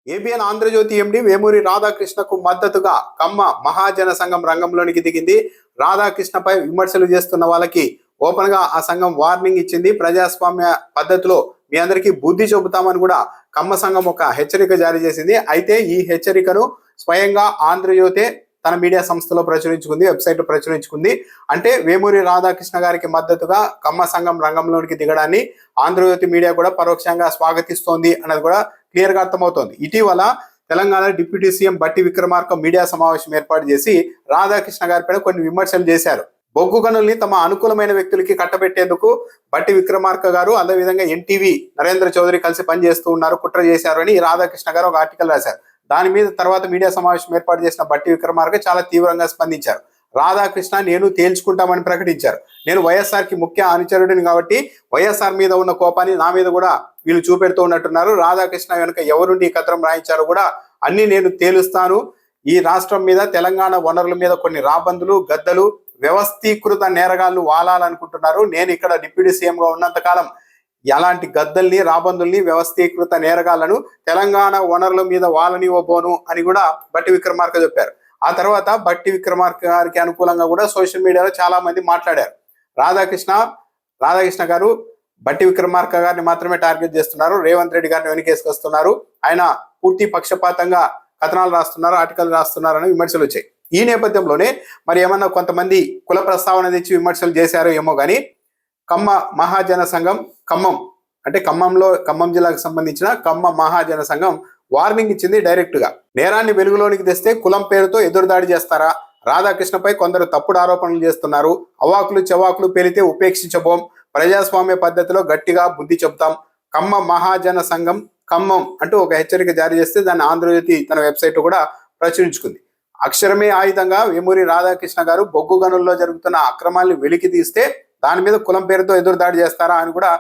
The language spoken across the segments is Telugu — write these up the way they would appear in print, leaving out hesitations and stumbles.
ఏబిఎన్ ఆంధ్రజ్యోతి ఎండి వేమూరి రాధాకృష్ణకు మద్దతుగా కమ్మ మహాజన సంఘం రంగంలోనికి దిగింది. రాధాకృష్ణపై విమర్శలు చేస్తున్న వాళ్ళకి ఓపెన్ గా ఆ సంఘం వార్నింగ్ ఇచ్చింది. ప్రజాస్వామ్య పద్ధతిలో మీ అందరికీ బుద్ధి చెబుతామని కూడా కమ్మ సంఘం ఒక హెచ్చరిక జారీ చేసింది. అయితే ఈ హెచ్చరికను స్వయంగా ఆంధ్రజ్యోతే తన మీడియా సంస్థలో ప్రచురించుకుంది, వెబ్సైట్ ప్రచురించుకుంది. అంటే వేమూరి రాధాకృష్ణ గారికి మద్దతుగా కమ్మ సంఘం రంగంలోనికి దిగడాన్ని ఆంధ్రజ్యోతి మీడియా కూడా పరోక్షంగా స్వాగతిస్తోంది అన్నది కూడా క్లియర్ గా అర్థమవుతోంది. ఇటీవల తెలంగాణ డిప్యూటీ సీఎం బట్టి విక్రమార్క మీడియా సమావేశం ఏర్పాటు చేసి రాధాకృష్ణ గారిపైన కొన్ని విమర్శలు చేశారు. బొగ్గు గనుల్ని తమ అనుకూలమైన వ్యక్తులకి కట్టబెట్టేందుకు బట్టి విక్రమార్క గారు, అదేవిధంగా ఎన్టీవీ నరేంద్ర చౌదరి కలిసి పనిచేస్తూ ఉన్నారు, కుట్ర చేశారు అని రాధాకృష్ణ గారు ఒక ఆర్టికల్ రాశారు. దాని మీద తర్వాత మీడియా సమావేశం ఏర్పాటు చేసిన బట్టి విక్రమార్క చాలా తీవ్రంగా స్పందించారు. రాధాకృష్ణ నేను తేల్చుకుంటామని ప్రకటించారు. నేను వైఎస్ఆర్ కి ముఖ్య అనుచరుడిని కాబట్టి వైఎస్ఆర్ మీద ఉన్న కోపాన్ని నా మీద కూడా వీళ్ళు చూపెడుతూ ఉన్నట్టున్నారు. రాధాకృష్ణ వెనుక ఎవరుండి ఈ కథనం రాయించారో కూడా అన్ని నేను తేలుస్తాను. ఈ రాష్ట్రం మీద, తెలంగాణ వనరుల మీద కొన్ని రాబందులు, గద్దలు, వ్యవస్థీకృత నేరగాళ్లు వాలాలనుకుంటున్నారు. నేను ఇక్కడ డిప్యూటీ సీఎం గా ఉన్నంత కాలం ఎలాంటి గద్దల్ని, రాబందుల్ని, వ్యవస్థీకృత నేరగాళ్లను తెలంగాణ వనరుల మీద వాళ్ళని ఇవ్వబోను అని కూడా బట్టి విక్రమార్క చెప్పారు. ఆ తర్వాత బట్టి విక్రమార్క గారికి అనుకూలంగా కూడా సోషల్ మీడియాలో చాలా మంది మాట్లాడారు. రాధాకృష్ణ గారు బట్టి విక్రమార్క గారిని మాత్రమే టార్గెట్ చేస్తున్నారు, రేవంత్ రెడ్డి గారిని వెనుకేసుకొస్తున్నారు, ఆయన పూర్తి పక్షపాతంగా కథనాలు రాస్తున్నారు, ఆర్టికల్ రాస్తున్నారు అని విమర్శలు వచ్చాయి. ఈ నేపథ్యంలోనే మరి ఏమన్నా కొంతమంది కుల ప్రస్తావన తెచ్చి విమర్శలు చేశారో ఏమో కానీ కమ్మ మహాజన సంఘం ఖమ్మం జిల్లాకు సంబంధించిన కమ్మ మహాజన సంఘం వార్నింగ్ ఇచ్చింది డైరెక్ట్ గా. నేరాన్ని వెలుగులోనికి తెస్తే కులం పేరుతో ఎదురుదాడి చేస్తారా? రాధాకృష్ణపై కొందరు తప్పుడు ఆరోపణలు చేస్తున్నారు. అవాకులు చెవాకులు పేలితే ఉపేక్షించబోం. ప్రజాస్వామ్య పద్ధతిలో గట్టిగా బుద్ధి చెబుతాం. కమ్మ మహాజన సంఘం ఖమ్మం అంటూ ఒక హెచ్చరిక జారీ చేస్తే దాన్ని ఆంధ్రజ్యోతి తన వెబ్సైట్ కూడా ప్రచురించుకుంది. అక్షరమే ఆయుధంగా వేమూరి రాధాకృష్ణ గారు బొగ్గు గనుల్లో జరుగుతున్న అక్రమాలను వెలికి తీస్తే దాని మీద కులం పేరుతో ఎదురుదాడి చేస్తారా అని కూడా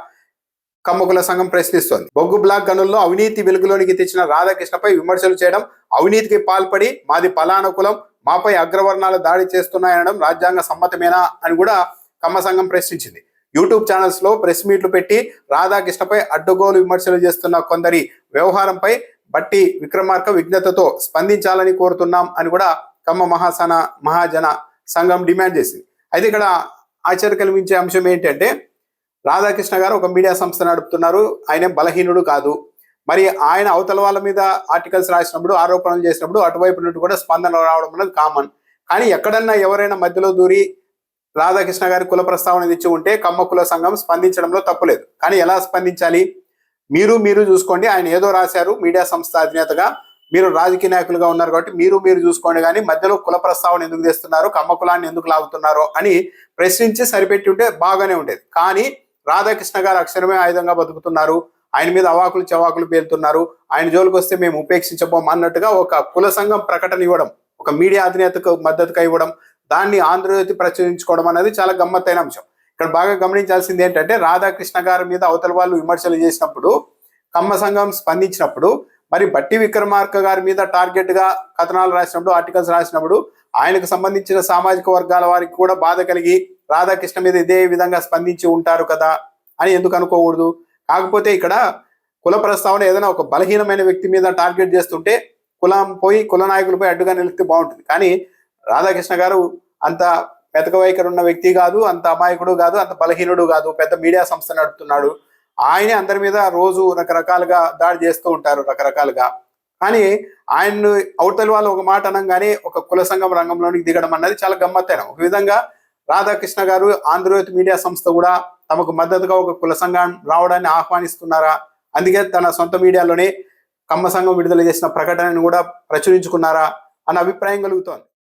కమ్మ కుల సంఘం ప్రశ్నిస్తోంది. బొగ్గు బ్లాక్ గనుల్లో అవినీతి వెలుగులోనికి తెచ్చిన రాధాకృష్ణపై విమర్శలు చేయడం, అవినీతికి పాల్పడి మాది పలానా కులం, మాపై అగ్రవర్ణాలు దాడి చేస్తున్నాయనడం రాజ్యాంగ సమ్మతమేనా అని కూడా కమ్మ సంఘం ప్రశ్నించింది. యూట్యూబ్ ఛానల్స్ లో ప్రెస్ మీట్లు పెట్టి రాధాకృష్ణపై అడ్డగోలు విమర్శలు చేస్తున్న కొందరి వ్యవహారంపై బట్టి విక్రమార్క విజ్ఞతతో స్పందించాలని కోరుతున్నాం అని కూడా కమ్మ మహాజన సంఘం డిమాండ్ చేసింది. అయితే ఇక్కడ ఆశ్చర్య కలిగించే అంశం ఏంటంటే రాధాకృష్ణ గారు ఒక మీడియా సంస్థ నడుపుతున్నారు, ఆయన బలహీనుడు కాదు. మరి ఆయన అవతల వాళ్ళ మీద ఆర్టికల్స్ రాసినప్పుడు, ఆరోపణలు చేసినప్పుడు అటువైపు నుండి కూడా స్పందన రావడం అనేది కామన్. కానీ ఎక్కడన్నా ఎవరైనా మధ్యలో దూరి రాధాకృష్ణ గారి కుల ప్రస్తావన ఇచ్చి ఉంటే కమ్మ కుల సంఘం స్పందించడంలో తప్పులేదు. కానీ ఎలా స్పందించాలి? మీరు చూసుకోండి. ఆయన ఏదో రాశారు మీడియా సంస్థ అధినేతగా, మీరు రాజకీయ నాయకులుగా ఉన్నారు కాబట్టి మీరు చూసుకోండి, కానీ మధ్యలో కుల ప్రస్తావన ఎందుకు తెస్తున్నారు, కమ్మ కులాన్ని ఎందుకు లాగుతున్నారో అని ప్రశ్నించి సరిపెట్టి ఉంటే బాగానే ఉండేది. కానీ రాధాకృష్ణ గారు అక్షరమే ఆయుధంగా బతుకుతున్నారు, ఆయన మీద అవాకులు చెవాకులు పేలుతున్నారు, ఆయన జోలికి వస్తే మేము ఉపేక్షించబోం అన్నట్టుగా ఒక కుల సంఘం ప్రకటన ఇవ్వడం, ఒక మీడియా అధినేతకు మద్దతుగా ఇవ్వడం, దాన్ని ఆంధ్రజ్యోతి ప్రచురించుకోవడం అనేది చాలా గమ్మత్తైన అంశం. ఇక్కడ బాగా గమనించాల్సింది ఏంటంటే రాధాకృష్ణ గారి మీద అవతల వాళ్ళు విమర్శలు చేసినప్పుడు, కమ్మ సంఘం స్పందించినప్పుడు, మరి బట్టి విక్రమార్క గారి మీద టార్గెట్ గా కథనాలు రాసినప్పుడు, ఆర్టికల్స్ రాసినప్పుడు ఆయనకు సంబంధించిన సామాజిక వర్గాల వారికి కూడా బాధ కలిగి రాధాకృష్ణ మీద ఇదే విధంగా స్పందించి ఉంటారు కదా అని ఎందుకు అనుకోకూడదు? కాకపోతే ఇక్కడ కుల ప్రస్తావన ఏదైనా ఒక బలహీనమైన వ్యక్తి మీద టార్గెట్ చేస్తుంటే కుల నాయకులపై అడ్డుగా నిలిస్తే బాగుంటుంది. కానీ రాధాకృష్ణ గారు అంత మెతక వైఖరి ఉన్న వ్యక్తి కాదు, అంత అమాయకుడు కాదు, అంత బలహీనుడు కాదు, పెద్ద మీడియా సంస్థ నడుపుతున్నాడు. ఆయనే అందరి మీద రోజు రకరకాలుగా దాడి చేస్తూ ఉంటారు రకరకాలుగా. కానీ ఆయన్ను అవతల వాళ్ళు ఒక మాట అనగానే ఒక కుల సంఘం రంగంలోనికి దిగడం అన్నది చాలా గమ్మత్తైన. ఒక విధంగా రాధాకృష్ణ గారు, ఆంధ్రజ్యోతి మీడియా సంస్థ కూడా తమకు మద్దతుగా ఒక కుల సంఘం రావడాన్ని ఆహ్వానిస్తున్నారా? అందుకే తన సొంత మీడియాలోనే కమ్మ సంఘం విడుదల చేసిన ప్రకటనను కూడా ప్రచురించుకున్నారా అన్న అభిప్రాయం కలుగుతోంది.